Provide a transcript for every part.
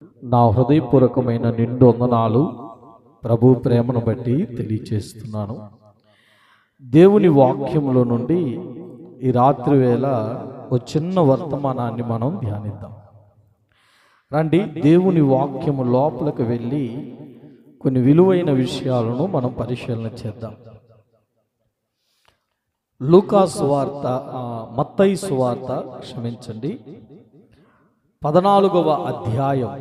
నా హృదయపూర్వకమైన నిండు వందనాలు ప్రభు ప్రేమను బట్టి తెలియచేస్తున్నాను. దేవుని వాక్యంలో నుండి ఈ రాత్రి వేళ ఒక చిన్న వర్తమానాన్ని మనం ధ్యానిద్దాం. రండి, దేవుని వాక్యము లోపలికి వెళ్ళి కొన్ని విలువైన విషయాలను మనం పరిశీలన చేద్దాం. లూకా సువార్త, మత్తయి సువార్త 14వ అధ్యాయం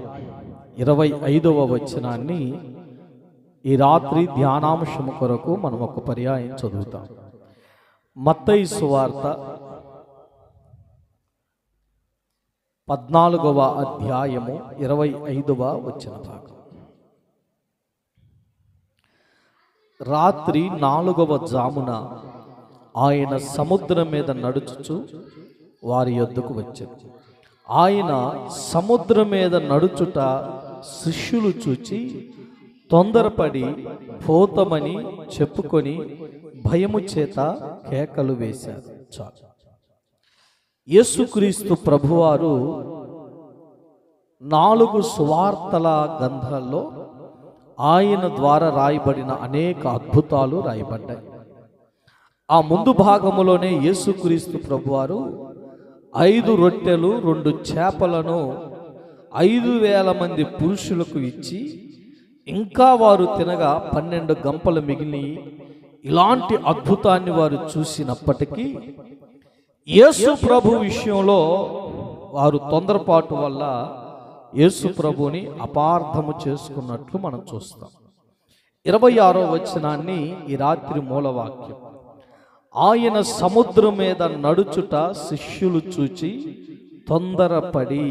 25వ వచనాన్ని ఈ రాత్రి ధ్యానాంశము కొరకు మనం ఒక పర్యాయం చదువుతాం. మత్తయి సువార్త 14వ అధ్యాయము 25వ వచన భాగం. రాత్రి 4వ జామున ఆయన సముద్రం మీద నడుచుచు వారి యొద్దకు వచ్చారు. ఆయన సముద్రం మీద నడుచుట శిష్యులు చూచి తొందరపడి పోతమని చెప్పుకొని భయము చేత కేకలు వేశారు. చాలు. యేసుక్రీస్తు ప్రభువారు 4 సువార్తల గ్రంథాల్లో ఆయన ద్వారా రాయబడిన అనేక అద్భుతాలు రాయబడ్డాయి. ఆ ముందు భాగములోనే యేసుక్రీస్తు ప్రభువారు 5 రొట్టెలు 2 చేపలను 5,000 మంది పురుషులకు ఇచ్చి ఇంకా వారు తినగా 12 గంపలు మిగిలి, ఇలాంటి అద్భుతాన్ని వారు చూసినప్పటికీ యేసు ప్రభు విషయంలో వారు తొందరపాటు వల్ల యేసు ప్రభుని అపార్థము చేసుకున్నట్లు మనం చూస్తాం. 26వ వచనాన్ని ఈ రాత్రి మూలవాక్యం. ఆయన సముద్రం మీద నడుచుట శిష్యులు చూచి తొందరపడి.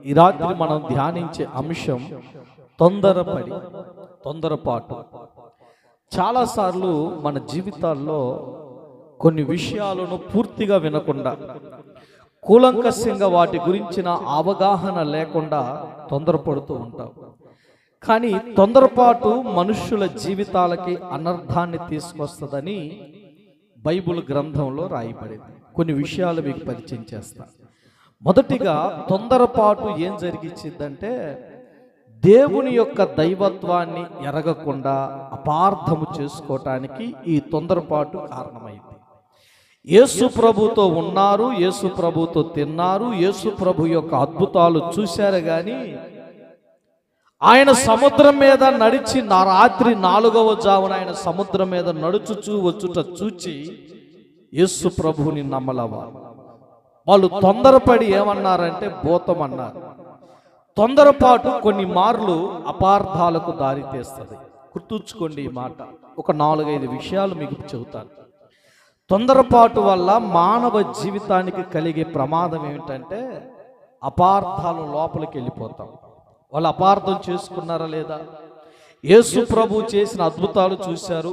ఈ రాత్రి మనం ధ్యానించే అంశం తొందరపాటు. చాలాసార్లు మన జీవితాల్లో కొన్ని విషయాలను పూర్తిగా వినకుండా, కూలంకషంగా వాటి గురించిన అవగాహన లేకుండా తొందరపడుతూ ఉంటాం. కానీ తొందరపాటు మనుష్యుల జీవితాలకి అనర్థాన్ని తీసుకొస్తుందని బైబిల్ గ్రంథంలో రాయబడింది. కొన్ని విషయాలు మీకు పరిచయం చేస్తాను. మొదటిగా తొందరపాటు ఏం జరిగించిందంటే దేవుని యొక్క దైవత్వాన్ని ఎరగకుండా అపార్థము చేసుకోవటానికి ఈ తొందరపాటు కారణమైంది. యేసు ప్రభుతో ఉన్నారు, యేసు ప్రభుతో తిన్నారు, యేసు ప్రభు యొక్క అద్భుతాలు చూశారు. కానీ ఆయన సముద్రం మీద నడిచి రాత్రి 4వ జామున ఆయన సముద్రం మీద నడుచుచూ వచ్చుట చూచి యేసు ప్రభుని నమ్మలవారు. వాళ్ళు తొందరపడి ఏమన్నారంటే భూతం అన్నారు. తొందరపాటు కొన్ని మార్లు అపార్థాలకు దారి తీస్తుంది. గుర్తుంచుకోండి ఈ మాట. ఒక 4-5 విషయాలు మీకు చెబుతాను. తొందరపాటు వల్ల మానవ జీవితానికి కలిగే ప్రమాదం ఏమిటంటే అపార్థాలు లోపలికి వెళ్ళిపోతాం. వాళ్ళు అపార్థం చేసుకున్నారా లేదా? యేసు ప్రభు చేసిన అద్భుతాలు చూశారు,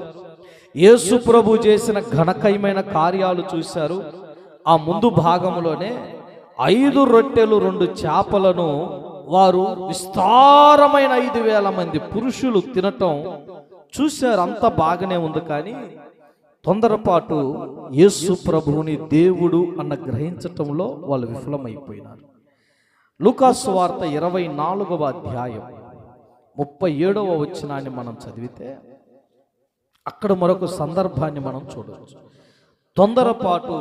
యేసు ప్రభు చేసిన ఘనకయమైన కార్యాలు చూశారు. ఆ ముందు భాగంలోనే 5 రొట్టెలు 2 చేపలను వారు విస్తారమైన 5,000 మంది పురుషులు తినటం చూశారు. అంతా బాగానే ఉంది. కానీ తొందరపాటు యేసు ప్రభువుని దేవుడు అన్న గ్రహించటంలో వాళ్ళు విఫలమైపోయినారు. లూకా సువార్త 24వ అధ్యాయం 37వ వచనాన్ని మనం చదివితే అక్కడ మరొక సందర్భాన్ని మనం చూడవచ్చు. తొందరపాటు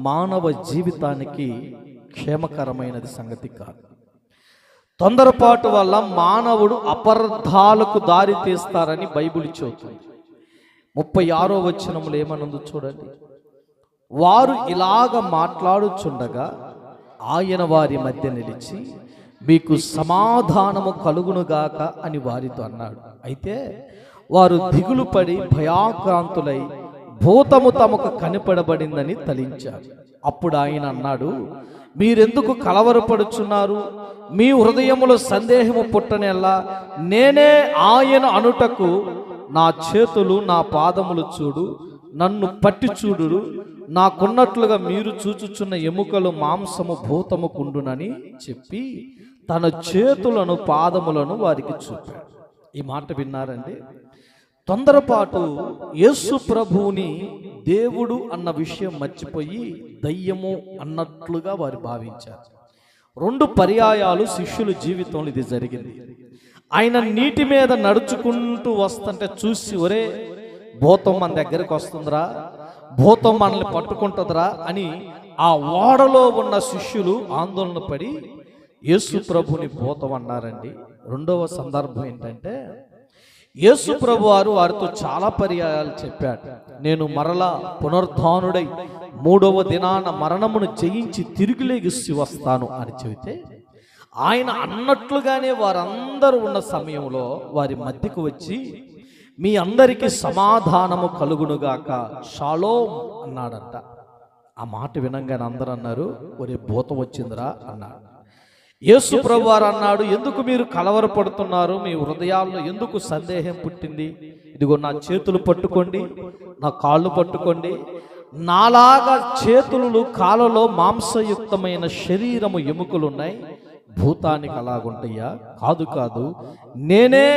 మానవ జీవితానికి క్షేమకరమైనది సంగతి కాదు. తొందరపాటు వల్ల మానవుడు అపార్థాలకు దారి తీస్తారని బైబిల్ చెబుతుంది. 36వ వచనంలో ఏమనుందో చూడండి. వారు ఇలాగ మాట్లాడుచుండగా ఆయన వారి మధ్య నిలిచి మీకు సమాధానము కలుగునుగాక అని వారితో అన్నాడు. అయితే వారు దిగులు పడి భయాక్రాంతులై భూతము తమకు కనిపడబడిందని తలించారు. అప్పుడు ఆయన అన్నాడు, మీరెందుకు కలవరపడుచున్నారు? మీ హృదయములో సందేహము పుట్టనేలా? నేనే ఆయన అనుటకు నా చేతులు నా పాదములు చూడు, నన్ను పట్టి చూడు, నాకున్నట్లుగా మీరు చూచుచున్న ఎముకలు మాంసము భూతము కుండునని చెప్పి తన చేతులను పాదములను వారికి చూపాడు. ఈ మాట విన్నారండి? తొందరపాటు యేసు ప్రభువుని దేవుడు అన్న విషయం మర్చిపోయి దయ్యము అన్నట్లుగా వారు భావించారు. 2 పర్యాయాలు శిష్యుల జీవితంలో ఇది జరిగింది. ఆయన నీటి మీద నడుచుకుంటూ వస్తుంటే చూసి, ఒరే భూతం మన దగ్గరికి వస్తుందిరా, భూతం మనల్ని పట్టుకుంటుందిరా అని ఆ ఓడలో ఉన్న శిష్యులు ఆందోళన పడి యేసు ప్రభుని భూతం అన్నారండి. రెండవ సందర్భం ఏంటంటే, యేసు ప్రభు వారితో చాలా పర్యాయాలు చెప్పాడు, నేను మరలా పునరుద్ధానుడై 3వ దినాన మరణమును జయించి తిరిగి లేగిసి వస్తాను అని చెబితే, ఆయన అన్నట్లుగానే వారందరూ ఉన్న సమయంలో వారి మధ్యకు వచ్చి, మీ అందరికీ సమాధానము కలుగునుగాక, షాలోమ్ అన్నాడంట. ఆ మాట వినంగానే అందరూ అన్నారు, ఒరే భూతం వచ్చిందిరా అన్నాడు. యేసు ప్రభు వారు అన్నాడు, ఎందుకు మీరు కలవరపడుతున్నారు? మీ హృదయాల్లో ఎందుకు సందేహం పుట్టింది? ఇదిగో నా చేతులు పట్టుకోండి, నా కాళ్ళు పట్టుకోండి. నాలాగా చేతులు కాళ్ళలో మాంసయుక్తమైన శరీరము ఎముకలు ఉన్నాయి. భూతానికి అలాగుంటయ్యా? కాదు కాదు, నేనే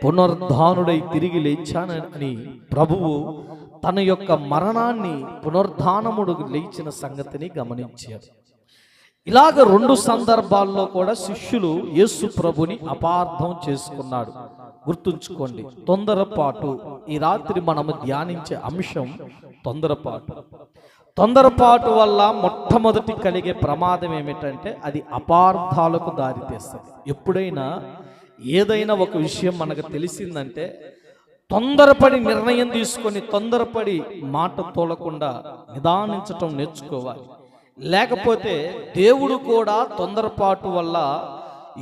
పునరుద్ధానుడై తిరిగి లేచానని ప్రభువు తన యొక్క మరణాన్ని పునరుద్ధానముడు లేచిన సంగతిని గమనించారు. ఇలాగ 2 సందర్భాల్లో కూడా శిష్యులు యేసు ప్రభుని అపార్థం చేసుకున్నాడు. గుర్తుంచుకోండి, తొందరపాటు. ఈ రాత్రి మనము ధ్యానించే అంశం తొందరపాటు. తొందరపాటు వల్ల మొట్టమొదటి కలిగే ప్రమాదం ఏమిటంటే, అది అపార్థాలకు దారితీస్తుంది. ఎప్పుడైనా ఏదైనా ఒక విషయం మనకు తెలిసిందంటే, తొందరపడి నిర్ణయం తీసుకొని తొందరపడి మాట తోలకుండా నిదానించటం నేర్చుకోవాలి. లేకపోతే దేవుడు కూడా తొందరపాటు వల్ల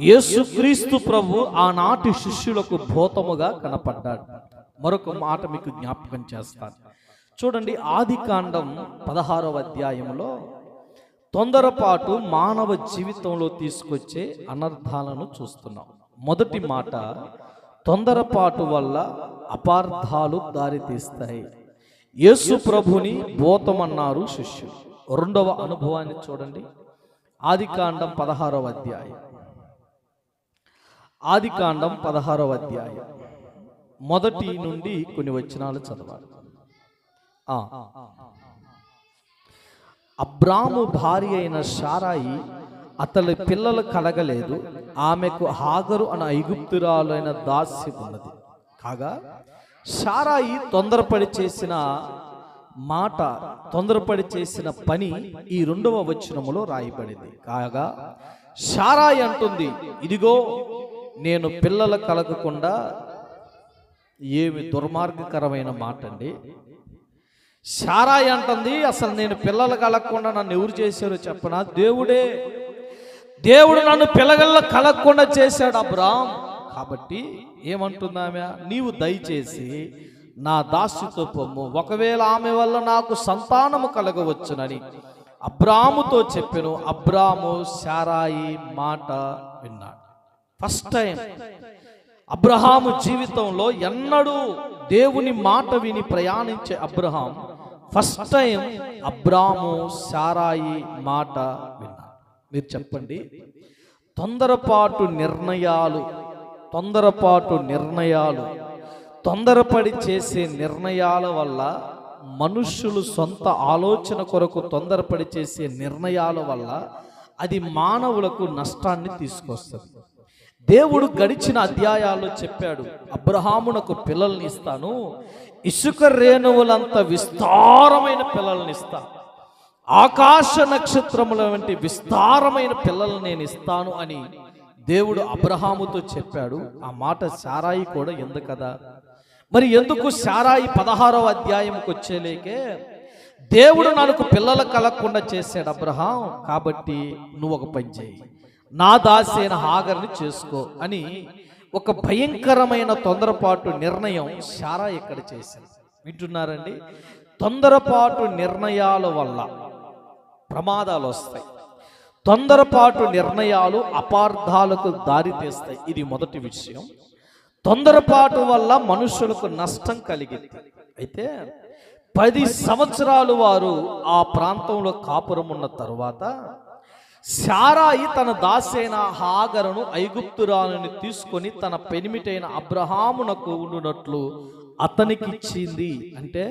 యేసుక్రీస్తు ప్రభు ఆనాటి శిష్యులకు భూతముగా కనపడ్డాడు. మరొక మాట మీకు జ్ఞాపకం చేస్తాను. చూడండి, ఆదికాండం 16వ అధ్యాయంలో తొందరపాటు మానవ జీవితంలో తీసుకొచ్చే అనర్థాలను చూస్తున్నాం. మొదటి మాట, తొందరపాటు వల్ల అపార్థాలు దారితీస్తాయి. యేసు ప్రభుని భూతమన్నారు శిష్యులు. రెండవ అనుభవాన్ని చూడండి, ఆదికాండం 16వ అధ్యాయం. ఆదికాండం 16వ అధ్యాయం మొదటి నుండి కొన్ని వచనాలు చదవాలి. అబ్రాము భార్య అయిన శారాయి అతని పిల్లలు కలగలేదు. ఆమెకు హాగరు అనే ఐగుప్తురాలైన దాసి ఉన్నది. కాగా శారాయి తొందరపడి చేసిన మాట, తొందరపడి చేసిన పని ఈ 2వ వచనములో రాయబడింది. కాగా శారాయి అంటుంది, ఇదిగో నేను పిల్లలు కలగకుండా. ఏమి దుర్మార్గకరమైన మాట అండి. శారాయి అంటుంది, అసలు నేను పిల్లలు కలగకుండా నన్ను ఎవరు చేశారో చెప్పనా? దేవుడు నన్ను పిల్లగల్ల కలగకుండా చేశాడు అబ్రామ్. కాబట్టి ఏమంటున్నామే, నీవు దయచేసి నా దాసితో పొమ్ము, ఒకవేళ ఆమె వల్ల నాకు సంతానము కలగవచ్చునని అబ్రాముతో చెప్పెను. అబ్రాము శారాయి మాట విన్నాడు. ఫస్ట్ టైం అబ్రహాము జీవితంలో ఎన్నడూ దేవుని మాట విని ప్రయాణించే అబ్రహాం ఫస్ట్ టైం అబ్రాము శారాయి మాట విన్నాడు. మీరు చెప్పండి, తొందరపాటు నిర్ణయాలు తొందరపడి చేసే నిర్ణయాల వల్ల, మనుష్యులు సొంత ఆలోచన కొరకు తొందరపడి చేసే నిర్ణయాల వల్ల అది మానవులకు నష్టాన్ని తీసుకొస్తుంది. దేవుడు గడిచిన అధ్యాయాల్లో చెప్పాడు, అబ్రహామునకు పిల్లల్ని ఇస్తాను, ఇసుక రేణువులంత విస్తారమైన పిల్లల్ని ఇస్తాను, ఆకాశ నక్షత్రముల వంటి విస్తారమైన పిల్లల్ని నేను ఇస్తాను అని దేవుడు అబ్రహాముతో చెప్పాడు. ఆ మాట శారాయి కూడా ఎందుకదా? మరి ఎందుకు శారాయి 16వ అధ్యాయంకి వచ్చేలేకే దేవుడు నాకు పిల్లలు కలగకుండా చేశాడు అబ్రహాం, కాబట్టి నువ్వు ఒక పని చేయి, నా దాసి అయిన హాగర్ని చేసుకో అని ఒక భయంకరమైన తొందరపాటు నిర్ణయం శారాయి ఇక్కడ చేసింది. వింటున్నారండి? తొందరపాటు నిర్ణయాల వల్ల ప్రమాదాలు వస్తాయి. తొందరపాటు నిర్ణయాలు అపార్థాలకు దారితీస్తాయి. ఇది మొదటి విషయం. తొందరపాటు వల్ల మనుషులకు నష్టం కలిగింది. అయితే 10 సంవత్సరాలు వారు ఆ ప్రాంతంలో కాపురం ఉన్న తరువాత శారాయి తన దాసైన హాగరును ఐగుప్తురాలను తీసుకొని తన పెనిమిటైన అబ్రహామునకు ఉండునట్లు అతనికి ఇచ్చింది. అంటే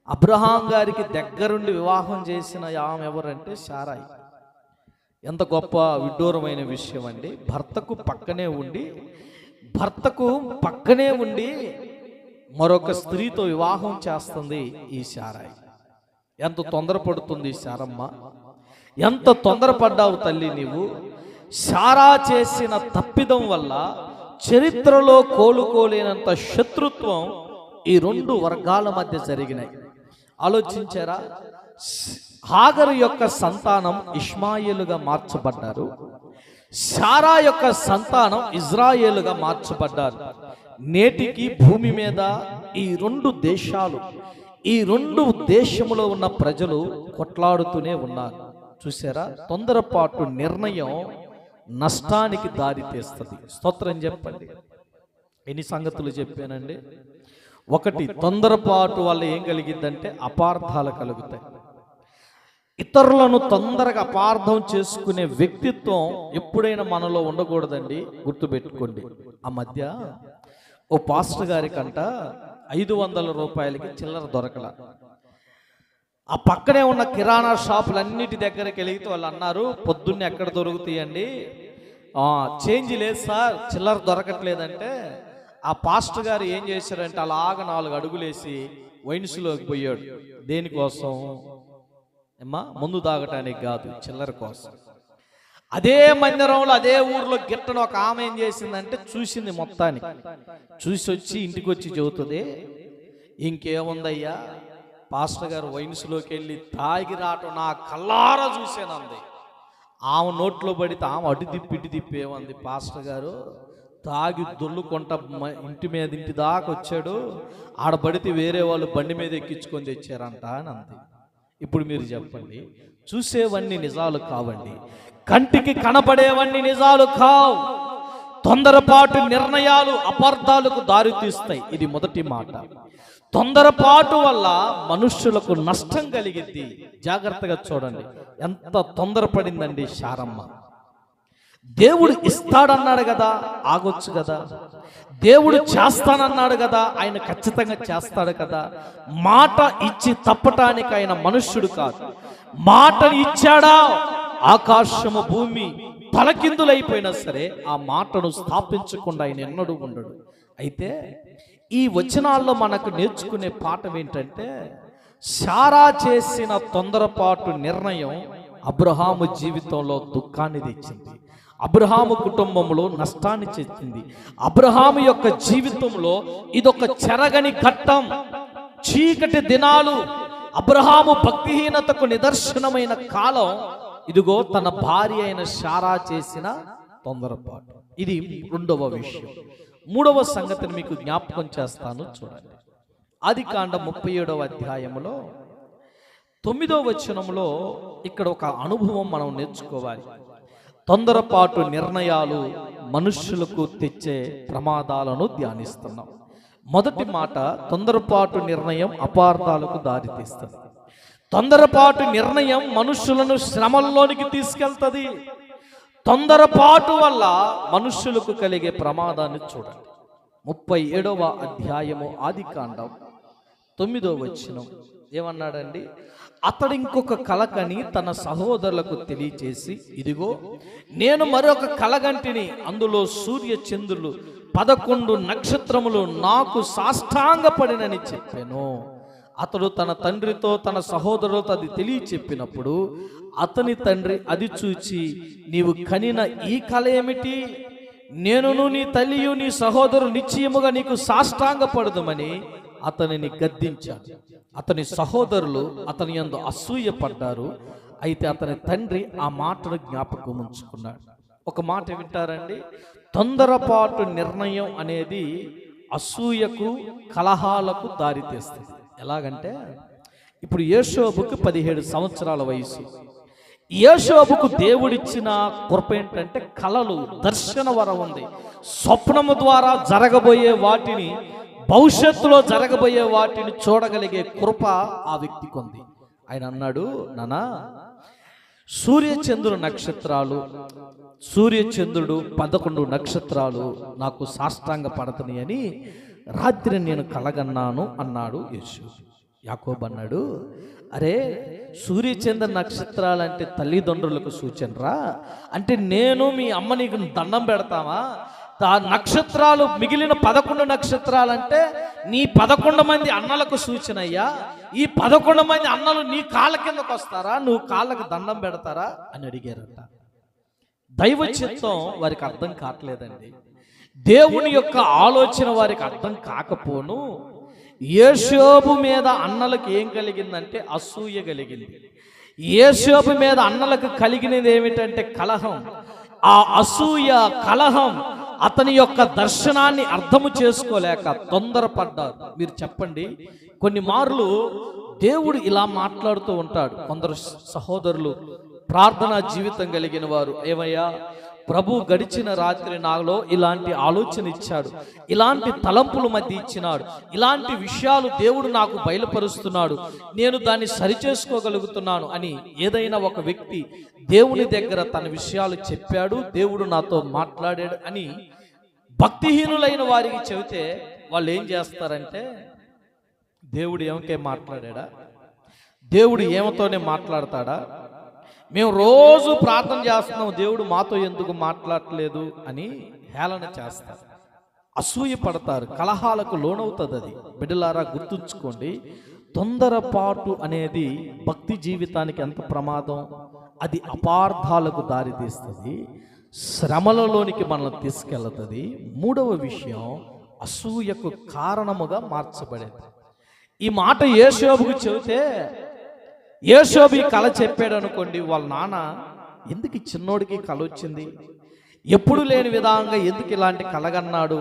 అబ్రహాం గారికి దగ్గరుండి వివాహం చేసిన ఆమె ఎవరంటే శారాయి. ఎంత గొప్ప విడ్డూరమైన విషయం అండి. భర్తకు పక్కనే ఉండి మరొక స్త్రీతో వివాహం చేస్తుంది ఈ శారాయి. ఎంత తొందరపడుతుంది శారమ్మ, ఎంత తొందరపడ్డావు తల్లి నీవు. శారా చేసిన తప్పిదం వల్ల చరిత్రలో కోలుకోలేనంత శత్రుత్వం ఈ రెండు వర్గాల మధ్య జరిగినాయి. ఆలోచించారా? హాగరు యొక్క సంతానం ఇష్మాయేలుగా మార్చబడ్డారు, శారా యొక్క సంతానం ఇజ్రాయేలుగా మార్చబడ్డారు. నేటికి భూమి మీద ఈ రెండు దేశములో ఉన్న ప్రజలు కొట్లాడుతూనే ఉన్నారు. చూసారా? తొందరపాటు నిర్ణయం నష్టానికి దారి తీస్తుంది. స్తోత్రం చెప్పండి. ఎన్ని సంగతులు చెప్పానండి. ఒకటి, తొందరపాటు వల్ల ఏం కలిగిద్దంటే అపార్థాలు కలుగుతాయి. ఇతరులను తొందరగా అపార్థం చేసుకునే వ్యక్తిత్వం ఎప్పుడైనా మనలో ఉండకూడదండి. గుర్తుపెట్టుకోండి. ఆ మధ్య ఓ పాస్టర్ గారికంట 500 రూపాయలకి చిల్లర దొరకల. ఆ పక్కనే ఉన్న కిరాణా షాపులన్నిటి దగ్గరికి వెళితే వాళ్ళు అన్నారు, పొద్దున్నే ఎక్కడ దొరుకుతాయండి, చేంజ్ లేదు సార్, చిల్లర దొరకట్లేదంటే ఆ పాస్టర్ గారు ఏం చేశారంటే అలాగ 4 అడుగులేసి వైన్స్లోకి పోయాడు. దేనికోసం? ముందు తాగటానికి కాదు, చిల్లర కోసం. అదే మందిరంలో అదే ఊర్లో గిట్టను ఒక ఆమె ఏం చేసిందంటే చూసింది, మొత్తానికి చూసి వచ్చి ఇంటికి వచ్చి చెబుతుంది, ఇంకేముందయ్యా, పాస్టర్ గారు వైన్స్లోకి వెళ్ళి తాగి రావటం నా కల్లారా చూసానంది. ఆమె నోట్లో పడితే ఆమె అటు తిప్పి ఏమంది, పాస్టర్ గారు తాగి దొల్లుకుంట ఇంటి దాకా వచ్చాడు, ఆడబడితే వేరే వాళ్ళు బండి మీద ఎక్కించుకొని తెచ్చారంట అని అంది. ఇప్పుడు మీరు చెప్పండి, చూసేవన్నీ నిజాలు కావండి, కంటికి కనబడేవన్నీ నిజాలు కావు. తొందరపాటు నిర్ణయాలు అపార్థాలకు దారితీస్తాయి. ఇది మొదటి మాట. తొందరపాటు వల్ల మనుష్యులకు నష్టం కలిగిద్ది. జాగ్రత్తగా చూడండి. ఎంత తొందరపడిందండి శారమ్మ. దేవుడు ఇస్తాడన్నాడు కదా, ఆగొచ్చు కదా. దేవుడు చేస్తానన్నాడు కదా, ఆయన ఖచ్చితంగా చేస్తాడు కదా. మాట ఇచ్చి తప్పటానికి ఆయన మనుష్యుడు కాదు. మాటను ఇచ్చాడా, ఆకాశము భూమి తలకిందులైపోయినా సరే ఆ మాటను స్థాపించకుండా ఆయన ఎన్నడూ ఉండడు. అయితే ఈ వచనాల్లో మనకు నేర్చుకునే పాఠం ఏంటంటే, శారా చేసిన తొందరపాటు నిర్ణయం అబ్రహాము జీవితంలో దుఃఖాన్ని తెచ్చింది, అబ్రహాము కుటుంబంలో నష్టాన్ని తెచ్చింది. అబ్రహాము యొక్క జీవితంలో ఇదొక చెరగని ఘట్టం, చీకటి దినాలు, అబ్రహాము భక్తిహీనతకు నిదర్శనమైన కాలం. ఇదిగో తన భార్య అయిన శారా చేసిన తొందరపాటు. ఇది రెండవ విషయం. మూడవ సంగతిని మీకు జ్ఞాపకం చేస్తాను, చూడండి. ఆదికాండం 37వ అధ్యాయములో 9వ వచనంలో ఇక్కడ ఒక అనుభవం మనం నేర్చుకోవాలి. తొందరపాటు నిర్ణయాలు మనుష్యులకు తెచ్చే ప్రమాదాలను ధ్యానిస్తున్నాం. మొదటి మాట, తొందరపాటు నిర్ణయం అపార్థాలకు దారితీస్తుంది. తొందరపాటు నిర్ణయం మనుష్యులను శ్రమల్లోనికి తీసుకెళ్తుంది. తొందరపాటు వల్ల మనుష్యులకు కలిగే ప్రమాదాన్ని చూడండి. 37వ అధ్యాయము ఆదికాండం 9వ వచనం ఏమన్నాడండి? అతడు ఇంకొక కలకని తన సహోదరులకు తెలియచేసి, ఇదిగో నేను మరొక కలగంటిని, అందులో సూర్య చంద్రులు 11 నక్షత్రములు నాకు సాష్టాంగపడినని చెప్పాను. అతడు తన తండ్రితో తన సహోదరులతో అది తెలియచెప్పినప్పుడు అతని తండ్రి అది చూచి, నీవు కనిన ఈ కల ఏమిటి? నేనును నీ తల్లియు నీ సహోదరు నిశ్చయముగా నీకు సాష్టాంగపడదుమని అతనిని గద్దించాడు. అతని సహోదరులు అతని యందు అసూయ పడ్డారు. అయితే అతని తండ్రి ఆ మాటను జ్ఞాపకం ఉంచుకున్నాడు. ఒక మాట వింటారండి, తొందరపాటు నిర్ణయం అనేది అసూయకు, కలహాలకు దారితీస్తుంది. ఎలాగంటే, ఇప్పుడు యోషోబుకు 17 సంవత్సరాల వయసు. యోషోబుకు దేవుడిచ్చిన కృప ఏంటంటే కలలు, దర్శన వరం ఉంది. స్వప్నము ద్వారా జరగబోయే వాటిని, భవిష్యత్తులో జరగబోయే వాటిని చూడగలిగే కృప ఆ వ్యక్తికి ఉంది. ఆయన అన్నాడు, నానా సూర్యచంద్రుడు 11 నక్షత్రాలు నాకు సాష్టాంగ పడతని అని రాత్రి నేను కలగన్నాను అన్నాడు యేసు. యాకోబు అన్నాడు, అరే సూర్యచంద్ర నక్షత్రాలంటే తల్లిదండ్రులకు సూచనరా? అంటే నేను మీ అమ్మ నీకు దండం పెడతామా? ఆ నక్షత్రాలు మిగిలిన 11 నక్షత్రాలంటే నీ 11 మంది అన్నలకు సూచన అయ్యా. ఈ 11 మంది అన్నలు నీ కాళ్ళ కిందకు వస్తారా? నువ్వు కాళ్ళకు దండం పెడతారా అని అడిగారట. దైవ చిత్తం వారికి అర్థం కావట్లేదండి. దేవుని యొక్క ఆలోచన వారికి అర్థం కాకపోను యోసేపు మీద అన్నలకు ఏం కలిగిందంటే అసూయ కలిగింది. యోసేపు మీద అన్నలకు కలిగినది ఏమిటంటే కలహం. ఆ అసూయ కలహం అతని యొక్క దర్శనాన్ని అర్థము చేసుకోలేక తొందరపడ్డారు. మీరు చెప్పండి, కొన్ని మార్లు దేవుడు ఇలా మాట్లాడుతూ ఉంటాడు. కొందరు సహోదరులు ప్రార్థనా జీవితం కలిగిన వారు, ఏమయ్యా ప్రభు గడిచిన రాత్రి నాలో ఇలాంటి ఆలోచన ఇచ్చాడు, ఇలాంటి తలంపుల మధ్య ఇచ్చినాడు, ఇలాంటి విషయాలు దేవుడు నాకు బయలుపరుస్తున్నాడు, నేను దాన్ని సరిచేసుకోగలుగుతున్నాను అని ఏదైనా ఒక వ్యక్తి దేవుని దగ్గర తన విషయాలు చెప్పాడు, దేవుడు నాతో మాట్లాడాడు అని భక్తిహీనులైన వారికి చెబితే వాళ్ళు ఏం చేస్తారంటే, దేవుడు ఏమకే మాట్లాడా, దేవుడు ఏమతోనే మాట్లాడతాడా, మేము రోజు ప్రార్థన చేస్తున్నాం, దేవుడు మాతో ఎందుకు మాట్లాడలేదు అని హేళన చేస్తారు, అసూయ పడతారు, కలహాలకు లోనవుతుంది. అది బిడ్డలారా గుర్తుంచుకోండి, తొందరపాటు అనేది భక్తి జీవితానికి ఎంత ప్రమాదం. అది అపార్థాలకు దారితీస్తుంది, శ్రమలలోనికి మనల్ని తీసుకెళ్తుంది. మూడవ విషయం, అసూయకు కారణముగా మార్చబడేది. ఈ మాట యోసేపుకు చెబితే యోసేపు కళ చెప్పాడు అనుకోండి, వాళ్ళ నాన్న ఎందుకు ఈ చిన్నోడికి కళ వచ్చింది, ఎప్పుడు లేని విధంగా ఎందుకు ఇలాంటి కలగన్నాడు,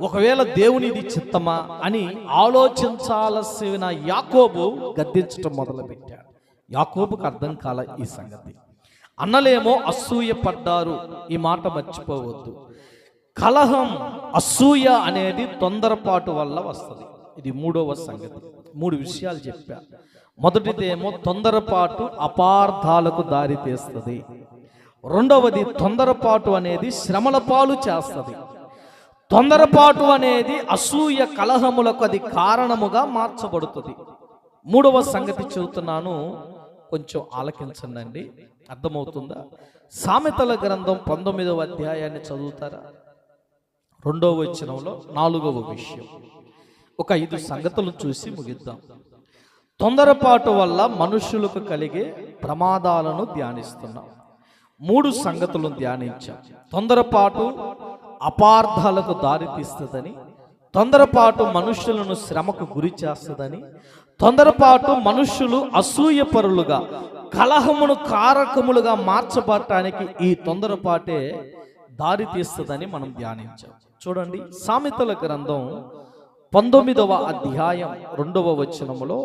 ఒకవేళ దేవునిది చిత్తమా అని ఆలోచించాల్సిన యాకోబు గద్దించడం మొదలుపెట్టాడు. యాకోబుకు అర్థం కాల ఈ సంగతి. అన్నలేమో అసూయ పడ్డారు. ఈ మాట మర్చిపోవద్దు. కలహం, అసూయ అనేది తొందరపాటు వల్ల వస్తుంది. ఇది మూడవ సంగతి. 3 విషయాలు చెప్పా. మొదటిదేమో తొందరపాటు అపార్థాలకు దారి తీస్తుంది. రెండవది తొందరపాటు అనేది శ్రమల పాలు చేస్తుంది. తొందరపాటు అనేది అసూయ కలహములకు అది కారణముగా మార్చబడుతుంది. మూడవ సంగతి చెబుతున్నాను, కొంచెం ఆలకించండి, అర్థమవుతుందా? సామెతల గ్రంథం 19వ అధ్యాయాన్ని చదువుతారా? 2వ వచనంలో 4వ విషయం, ఒక 5 సంగతులు చూసి ముగిద్దాం. తొందరపాటు వల్ల మనుషులకు కలిగే ప్రమాదాలను ధ్యానిస్తున్నాం. 3 సంగతులను ధ్యానించాం. తొందరపాటు అపార్థాలకు దారితీస్తుందని, తొందరపాటు మనుషులను శ్రమకు గురి చేస్తుందని, తొందరపాటు మనుషులు అసూయపరులుగా కలహమును కారకములుగా మార్చబడటానికి ఈ తొందరపాటే దారి తీస్తుందని మనం ధ్యానించాం. చూడండి, సామెతల గ్రంథం 19వ అధ్యాయం 2వ వచనములో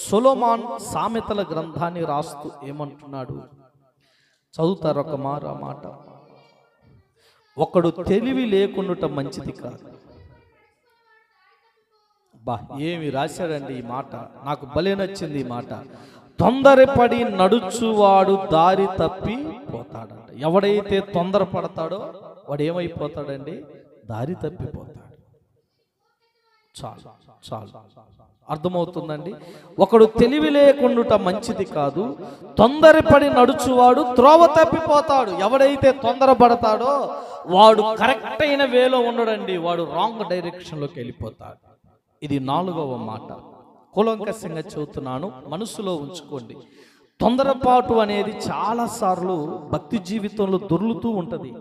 సొలొమోను సామెతల గ్రంథాన్ని రాస్తూ ఏమంటున్నాడు చదువుతారు ఒక మాట. ఒకడు తెలివి లేకుండుట మంచిది కాదు. ఏమి రాశాడండి ఈ మాట, నాకు భలే నచ్చింది ఈ మాట. తొందరపడి నడుచువాడు దారి తప్పి పోతాడంట. ఎవడైతే తొందరపడతాడో వాడు ఏమైపోతాడండి? దారి తప్పిపోతాడు. చాలు చాలు, అర్థమవుతుందండి. ఒకడు తెలివి లేకుండుట మంచిది కాదు, తొందరపడి నడుచువాడు త్రోవ తప్పిపోతాడు. ఎవడైతే తొందరపడతాడో వాడు కరెక్ట్ అయిన వేలో ఉండడండి, వాడు రాంగ్ డైరెక్షన్లోకి వెళ్ళిపోతాడు. ఇది 4వ మాట. కూలంకషంగా చెబుతున్నాను, మనసులో ఉంచుకోండి. తొందరపాటు అనేది చాలాసార్లు భక్తి జీవితంలో దొర్లుతూ ఉంటుంది.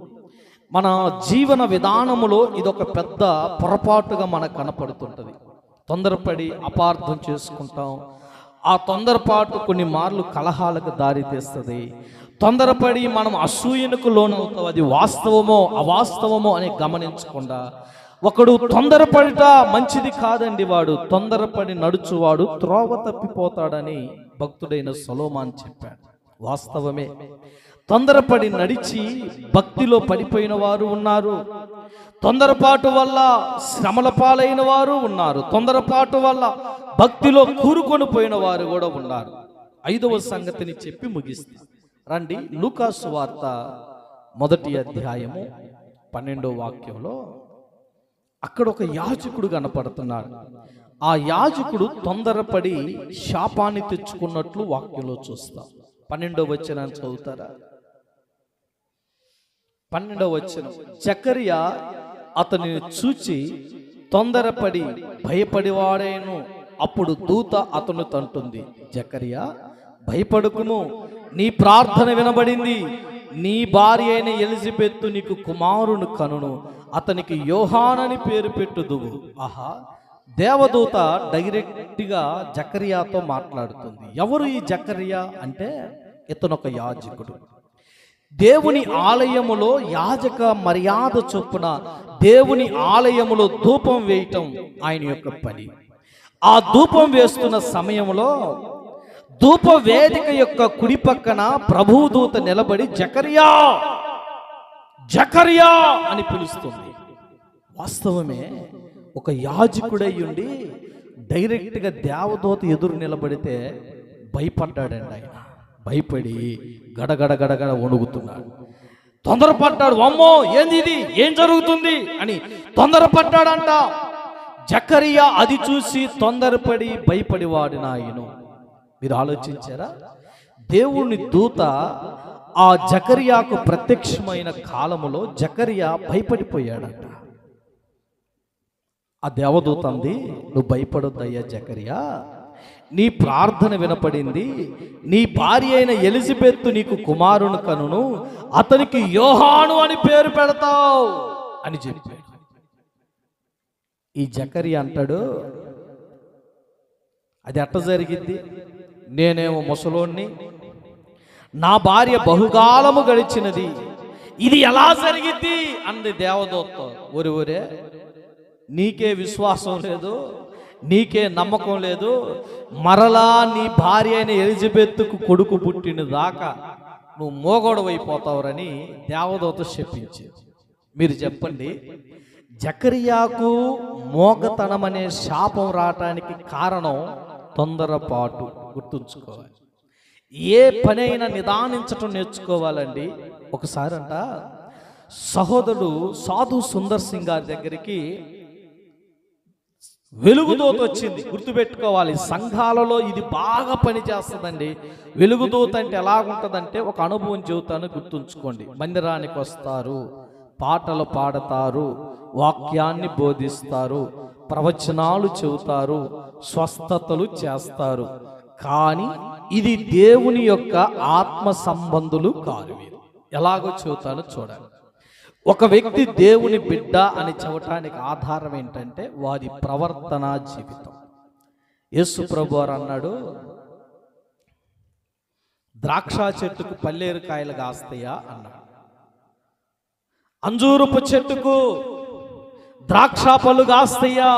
మన జీవన విధానములో ఇదొక పెద్ద పొరపాటుగా మనకు కనపడుతుంటుంది. తొందరపడి అపార్థం చేసుకుంటాం. ఆ తొందరపాటు కొన్ని మార్లు కలహాలకు దారి తీస్తుంది. తొందరపడి మనం అసూయకు లోనవుతాం. అది వాస్తవమో అవాస్తవమో అని గమనించకుండా ఒకడు తొందరపడిట మంచిది కాదండి, వాడు తొందరపడి నడుచువాడు త్రోవ తప్పిపోతాడని భక్తుడైన సొలొమోను చెప్పాడు. వాస్తవమే. తొందరపడి నడిచి భక్తిలో పడిపోయిన వారు ఉన్నారు, తొందరపాటు వల్ల శ్రమల పాలైన వారు ఉన్నారు, తొందరపాటు వల్ల భక్తిలో కూరుకొని పోయిన వారు కూడా ఉన్నారు. 5వ సంగతిని చెప్పి ముగిస్తా రండి. లూకా సువార్త 1వ అధ్యాయము 12వ వాక్యంలో అక్కడ ఒక యాజకుడు కనపడుతున్నాడు. ఆ యాజకుడు తొందరపడి శాపాన్ని తెచ్చుకున్నట్లు వాక్యంలో చూస్తాం. 12వ వచనాన్ని చదువుతారా? 12వ వచనం, జకర్యా అతనిని చూచి తొందరపడి భయపడివాడేను. అప్పుడు దూత అతను తంటుంది, జకర్యా భయపడుకుము, నీ ప్రార్థన వినబడింది. నీ భార్య అయిన ఎలిజబెత్తు నీకు కుమారుని కనును, అతనికి యోహానని పేరు పెట్టుదువు. ఆహా, దేవదూత డైరెక్ట్గా జకర్యాతో మాట్లాడుతుంది. ఎవరు ఈ జకర్యా అంటే ఇతనొక యాజకుడు. దేవుని ఆలయములో యాజక మర్యాద చొప్పున దేవుని ఆలయములో ధూపం వేయటం ఆయన యొక్క పని. ఆ ధూపం వేస్తున్న సమయంలో ధూప వేదిక యొక్క కుడి పక్కన ప్రభుదూత నిలబడి జకర్యా జకర్యా అని పిలుస్తుంది. వాస్తవమే, ఒక యాజకుడై ఉండి డైరెక్ట్గా దేవదూత ఎదురు నిలబడితే భయపడ్డాడండి. ఆయన భయపడి గడగడ గడగడ వణుకుతున్నాడు. తొందరపడ్డాడు. అమ్మో, ఏంది ఇది, ఏం జరుగుతుంది అని తొందరపడ్డాడంట. జకర్యా అది చూసి తొందరపడి భయపడి వాడిన ఆయన. మీరు ఆలోచించారా? దేవుని దూత ఆ జకర్యాకు ప్రత్యక్షమైన కాలములో జకర్యా భయపడిపోయాడంట. ఆ దేవదూత అంది, నువ్వు భయపడొద్దయ్యా జకర్యా, నీ ప్రార్థన వినపడింది. నీ భార్య అయిన ఎలిజబెత్తు నీకు కుమారుని కనును, అతనికి యోహాను అని పేరు పెడతావు అని చెప్పాడు. ఈ జకర్యా అంటాడు, అది ఎట్ట జరిగింది? నేనేమో ముసలోణ్ణి, నా భార్య బహుకాలము గడిచినది, ఇది ఎలా జరిగింది అంది దేవదూత. ఒరే, నీకే విశ్వాసం లేదు, నీకే నమ్మకం లేదు, మరలా నీ భార్య అయిన ఎలిజబెత్తుకు కొడుకు పుట్టిన దాకా నువ్వు మోగోడవైపోతావురని దేవదూత చెప్పించింది. మీరు చెప్పండి, జకర్యాకు మోగతనం అనే శాపం రావటానికి కారణం తొందరపాటు. గుర్తుంచుకోవాలి, ఏ పనైనా నిదానించటం నేర్చుకోవాలండి. ఒకసారంట సహోదరుడు సాధు సుందర్ సింగ్ గారి దగ్గరికి వెలుగుదూత వచ్చింది. గుర్తుపెట్టుకోవాలి, సంఘాలలో ఇది బాగా పనిచేస్తుందండి. వెలుగుదూత అంటే ఎలాగుంటుందంటే, ఒక అనుభవం చెబుతాను, గుర్తుంచుకోండి. మందిరానికి వస్తారు, పాటలు పాడతారు, వాక్యాన్ని బోధిస్తారు, ప్రవచనాలు చెబుతారు, స్వస్థతలు చేస్తారు. కానీ ఇది దేవుని యొక్క ఆత్మ సంబంధులు కాదు. ఎలాగో చెబుతాను చూడండి. ఒక వ్యక్తి దేవుని బిడ్డ అని చెప్పటానికి ఆధారం ఏంటంటే వారి ప్రవర్తన జీవితం. యేసు ప్రభువారు అన్నాడు, ద్రాక్ష చెట్టుకు పల్లేరు కాయలు కాస్తాయా అన్నాడు, అంజూరపు చెట్టుకు ద్రాక్ష పళ్ళు కాస్తాయా?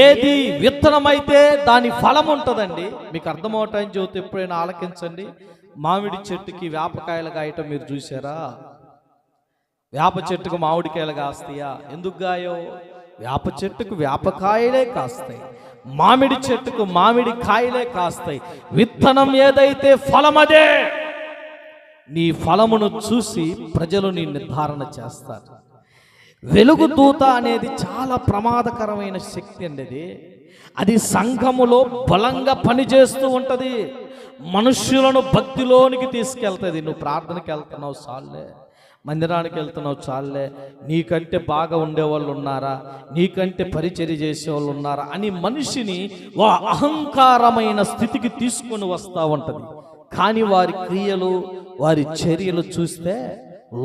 ఏది విత్తనమైతే దాని ఫలం ఉంటుందండి. మీకు అర్థమవటానికి చెబుతే ఎప్పుడైనా ఆలకించండి. మామిడి చెట్టుకి వేపకాయలు కాయటం మీరు చూసారా? వేప చెట్టుకు మామిడికాయలు కాస్తాయా? ఎందుకు గాయో? వేప చెట్టుకు వేపకాయలే కాస్తాయి, మామిడి చెట్టుకు మామిడి కాయలే కాస్తాయి. విత్తనం ఏదైతే ఫలం అదే. నీ ఫలమును చూసి ప్రజలు నీ నిర్ధారణ చేస్తారు. వెలుగుదూత అనేది చాలా ప్రమాదకరమైన శక్తి అండి. అది సంఘములో బలంగా పనిచేస్తూ ఉంటుంది, మనుష్యులను భక్తిలోనికి తీసుకెళ్తుంది. నువ్వు ప్రార్థనకి వెళ్తున్నావు చాలే, మందిరానికి వెళ్తున్నావు చాలే, నీకంటే బాగా ఉండేవాళ్ళు ఉన్నారా, నీకంటే పరిచర్య చేసేవాళ్ళు ఉన్నారా అని మనిషిని అహంకారమైన స్థితికి తీసుకొని వస్తూ ఉంటుంది. కానీ వారి క్రియలు, వారి చర్యలు చూస్తే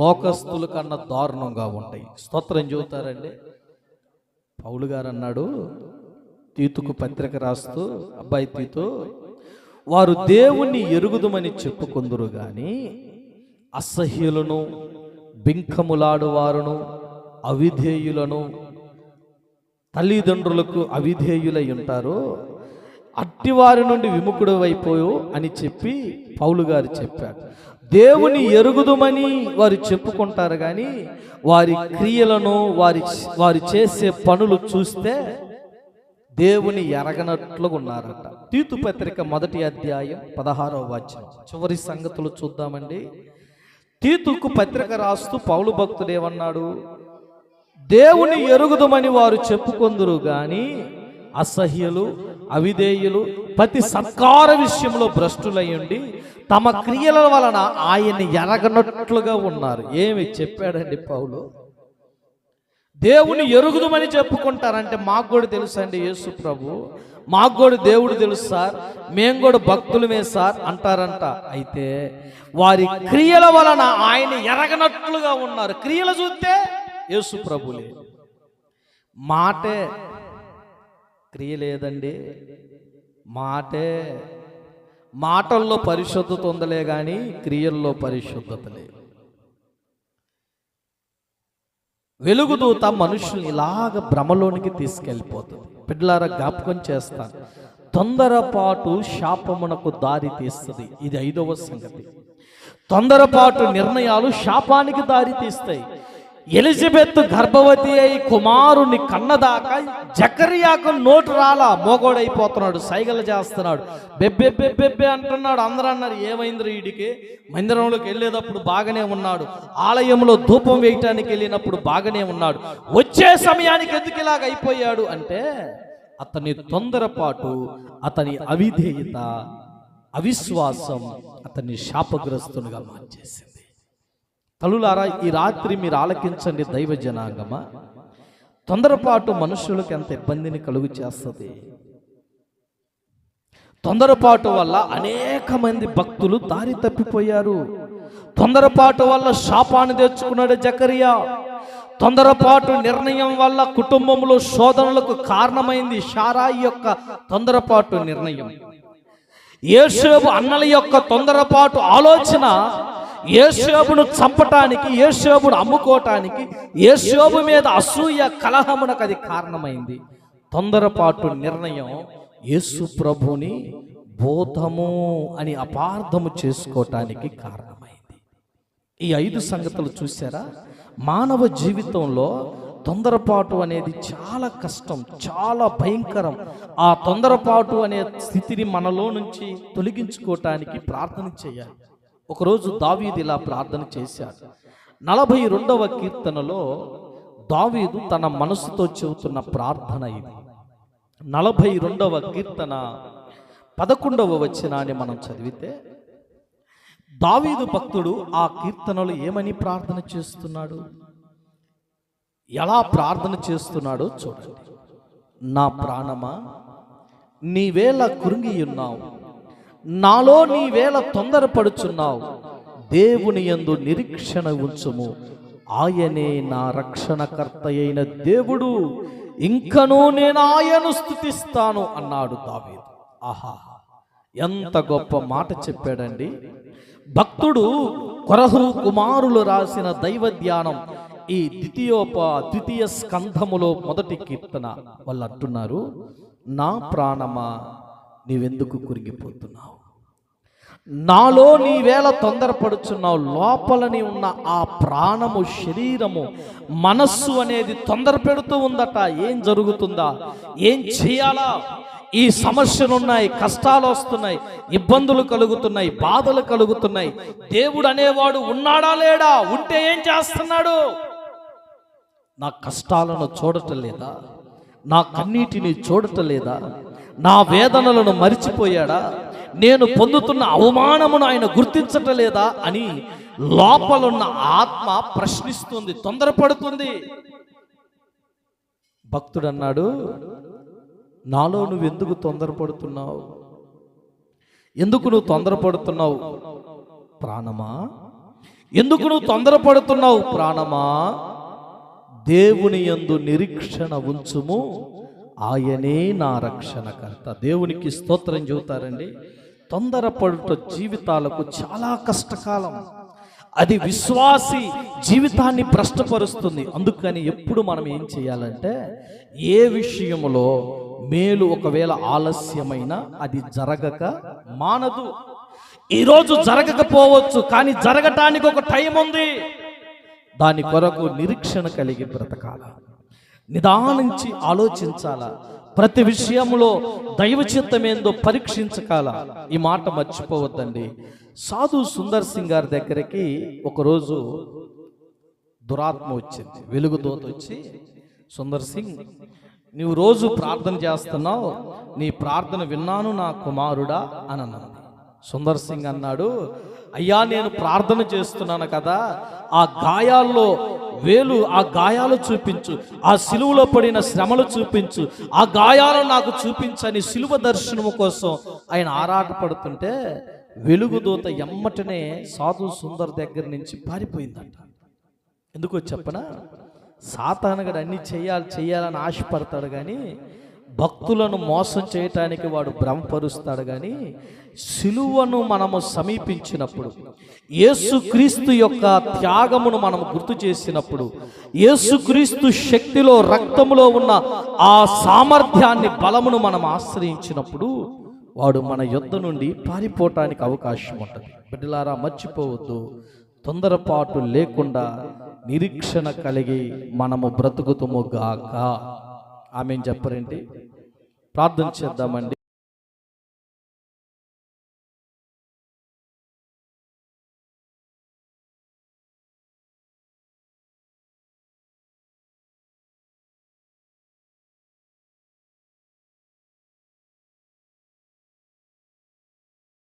లోకస్తుల కన్నా దారుణంగా ఉంటాయి. స్తోత్రం చెబుతారండి. పౌలు గారు అన్నాడు తీతుకు పత్రిక రాస్తూ, అబ్బాయి తీతు, వారు దేవుణ్ణి ఎరుగుదుమని చెప్పుకొందురు గాని అసహ్యులను, బింకములాడువారును, అవిధేయులను, తల్లిదండ్రులకు అవిధేయులై ఉంటారు, అట్టివారి నుండి విముఖుడు అయిపోయో అని చెప్పి పౌలు గారు చెప్పారు. దేవుని ఎరుగుదుమని వారు చెప్పుకుంటారు కానీ వారి క్రియలను, వారి చేసే పనులు చూస్తే దేవుని ఎరగనట్లుగా ఉన్నారట. తీతు పత్రిక 1వ అధ్యాయం 16వ వచనం చివరి సంగతులు చూద్దామండి. తీతుకు పత్రిక రాస్తూ పౌలు భక్తుడు ఏమన్నాడు? దేవుని ఎరుగుదుమని వారు చెప్పుకొందురు గాని అసహ్యులు, అవిధేయులు, ప్రతి సత్కార విషయంలో భ్రష్టులయ్యుండి తమ క్రియల వలన ఆయన్ని ఎరగనట్లుగా ఉన్నారు. ఏమి చెప్పాడండి పౌలు? దేవుని ఎరుగుదుమని చెప్పుకుంటారంటే మాకు కూడా తెలుసు అండి యేసు ప్రభు, మాకు కూడా దేవుడు తెలుసు సార్, మేము కూడా భక్తులమే సార్ అంటారంట. అయితే వారి క్రియల వలన ఆయన ఎరగనట్లుగా ఉన్నారు. క్రియలు చూస్తే యేసు ప్రభులే, మాటే క్రియ లేదండి. మాటల్లో పరిశుద్ధత ఉందలే కానీ క్రియల్లో పరిశుద్ధత లేదు. వెలుగుదూత మనుషుల్ని ఇలాగ భ్రమలోనికి తీసుకెళ్ళిపోతుంది. బిడ్డలారా జ్ఞాపకం చేస్తాను, తొందరపాటు శాపమునకు దారి తీస్తుంది. ఇది 5వ సంగతి. తొందరపాటు నిర్ణయాలు శాపానికి దారి తీస్తాయి. ఎలిజబెత్ గర్భవతి అయి కుమారుని కన్నదాకా జకర్యాకు నోటు రాలా, మోగోడైపోతున్నాడు, సైగలు చేస్తున్నాడు, బెబ్బె బెబ్బెబ్బె అంటున్నాడు. అందరూ అన్నారు ఏమైంది వీడికి? మందిరంలోకి వెళ్ళేటప్పుడు బాగానే ఉన్నాడు, ఆలయంలో ధూపం వేయటానికి వెళ్ళినప్పుడు బాగానే ఉన్నాడు, వచ్చే సమయానికి ఎందుకు ఇలాగ అయిపోయాడు అంటే అతని తొందరపాటు, అతని అవిధేయత, అవిశ్వాసం అతన్ని శాపగ్రస్తునిగా మార్చేసింది. తల్లులారా, ఈ రాత్రి మీరు ఆలకించండి దైవ జనాంగమా. తొందరపాటు మనుషులకు ఎంత ఇబ్బందిని కలుగు చేస్తుంది. తొందరపాటు వల్ల అనేక మంది భక్తులు దారి తప్పిపోయారు. తొందరపాటు వల్ల శాపాన్ని తెచ్చుకున్నాడు జకరియా. తొందరపాటు నిర్ణయం వల్ల కుటుంబంలో శోధనలకు కారణమైంది శారాయి యొక్క తొందరపాటు నిర్ణయం. యోసేపు అన్నల యొక్క తొందరపాటు ఆలోచన యోసేపును చంపటానికి, యోసేపును అమ్ముకోవటానికి, యోసేపు మీద అసూయ కలహమునకు అది కారణమైంది. తొందరపాటు నిర్ణయం యేసు ప్రభుని బోధము అని అపార్థము చేసుకోవటానికి కారణమైంది. ఈ 5 సంగతులు చూసారా? మానవ జీవితంలో తొందరపాటు అనేది చాలా కష్టం, చాలా భయంకరం. ఆ తొందరపాటు అనే స్థితిని మనలో నుంచి తొలగించుకోవటానికి ప్రార్థన చేయాలి. ఒకరోజు దావీదు ఇలా ప్రార్థన చేశాడు. 42వ కీర్తనలో దావీదు తన మనసుతో చెబుతున్న ప్రార్థన ఇది. 42వ కీర్తన 11వ వచనాన్ని మనం చదివితే దావీదు భక్తుడు ఆ కీర్తనలో ఏమని ప్రార్థన చేస్తున్నాడు, ఎలా ప్రార్థన చేస్తున్నాడో చూడండి. నా ప్రాణమా నీవేళ కృంగి ఉన్నావు, నాలో నీవేళ తొందరపడుచున్నావు, దేవుని యందు నిరీక్షణ ఉంచుము, ఆయనే నా రక్షణకర్త అయిన దేవుడు, ఇంకనూ నేను ఆయను స్తుతిస్తాను అన్నాడు దావీదు. ఆహా, ఎంత గొప్ప మాట చెప్పాడండి భక్తుడు. కొరహు కుమారులు రాసిన దైవ ధ్యానం ఈ ద్వితీయ స్కంధములో 1వ కీర్తన వాళ్ళు అంటున్నారు, నా ప్రాణమా నీవెందుకు కురిగిపోతున్నావు, నాలో నీవేళ తొందరపడుచున్నావు. లోపలని ఉన్న ఆ ప్రాణము, శరీరము, మనస్సు అనేది తొందర పెడుతూ ఉందట. ఏం జరుగుతుందా, ఏం చేయాలా, ఈ సమస్యలు ఉన్నాయి, కష్టాలు వస్తున్నాయి, ఇబ్బందులు కలుగుతున్నాయి, బాధలు కలుగుతున్నాయి. దేవుడు అనేవాడు ఉన్నాడా లేడా? ఉంటే ఏం చేస్తున్నాడు? నా కష్టాలను చూడటం లేదా? నా కన్నీటిని చూడటం లేదా? నా వేదనలను మరిచిపోయాడా? నేను పొందుతున్న అవమానమును ఆయన గుర్తించటం లేదా అని లోపలున్న ఆత్మ ప్రశ్నిస్తుంది, తొందరపడుతుంది. భక్తుడు అన్నాడు, నాలో నువ్వెందుకు తొందరపడుతున్నావు? ఎందుకు నువ్వు తొందరపడుతున్నావు ప్రాణమా? ఎందుకు నువ్వు తొందరపడుతున్నావు ప్రాణమా? దేవుని యందు నిరీక్షణ ఉంచుము, ఆయనే నా రక్షణకర్త. దేవునికి స్తోత్రం చెబుతారండి. తొందరపడుట జీవితాలకు చాలా కష్టకాలం. అది విశ్వాసి జీవితాన్ని భ్రష్టపరుస్తుంది. అందుకని ఎప్పుడు మనం ఏం చేయాలంటే, ఏ విషయంలో మేలు ఒకవేళ ఆలస్యమైన అది జరగక మానదు. ఈరోజు జరగకపోవచ్చు, కానీ జరగటానికి ఒక టైం ఉంది. దాని కొరకు నిరీక్షణ కలిగి బ్రతకాల, నిదానించి ఆలోచించాలా, ప్రతి విషయంలో దైవ చిత్తమేందో పరీక్షించకాల. ఈ మాట మర్చిపోవద్దండి. సాధు సుందర్ సింగ్ గారి దగ్గరికి ఒకరోజు దురాత్మ వచ్చింది, వెలుగుదూత వచ్చి, సుందర్ సింగ్ నువ్వు రోజు ప్రార్థన చేస్తున్నావు, నీ ప్రార్థన విన్నాను నా కుమారుడా అని అన్నది. సుందర్ సింగ్ అన్నాడు, అయ్యా నేను ప్రార్థన చేస్తున్నాను కదా, ఆ గాయాల్లో ఆ గాయాలు చూపించు, ఆ సిలువలో పడిన శ్రమలు చూపించు, ఆ గాయాలు నాకు చూపించని సిలువ దర్శనము కోసం ఆయన ఆరాటపడుతుంటే వెలుగుదూత ఎమ్మటనే సాధు సుందర్ దగ్గర నుంచి పారిపోయిందంట. ఎందుకో చెప్పనా, సాతానుగడు అన్ని చేయాలని ఆశపడతాడు కానీ భక్తులను మోసం చేయటానికి వాడు భ్రమపరుస్తాడు. కానీ సిలువను మనము సమీపించినప్పుడు, యేసుక్రీస్తు యొక్క త్యాగమును మనము గుర్తు చేసినప్పుడు, యేసుక్రీస్తు శక్తిలో రక్తములో ఉన్న ఆ సామర్థ్యాన్ని బలమును మనం ఆశ్రయించినప్పుడు వాడు మన యొద్ద నుండి పారిపోవటానికి అవకాశం ఉంటుంది. బిడ్డలారా మర్చిపోవద్దు, తొందరపాటు లేకుండా నిరీక్షణ కలిగి మనము బ్రతుకుతుము గాక. ఆమేన్ చెప్పరేంటి? ప్రార్థన చేద్దామండి.